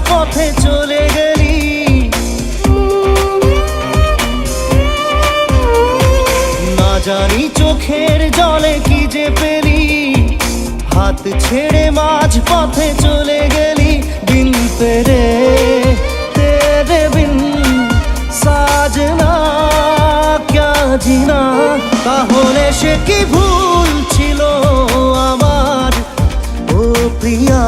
পথে চলে গেলি। না জানি চোখের জলে কি যে পেলি, হাত ছেড়ে মাঝ পথে চলে গেলি। বিন তেরে তেরে বিন সাজনা ক্যা জিনা। তাহলে সে কি ভুল ছিল আমার ও প্রিয়া?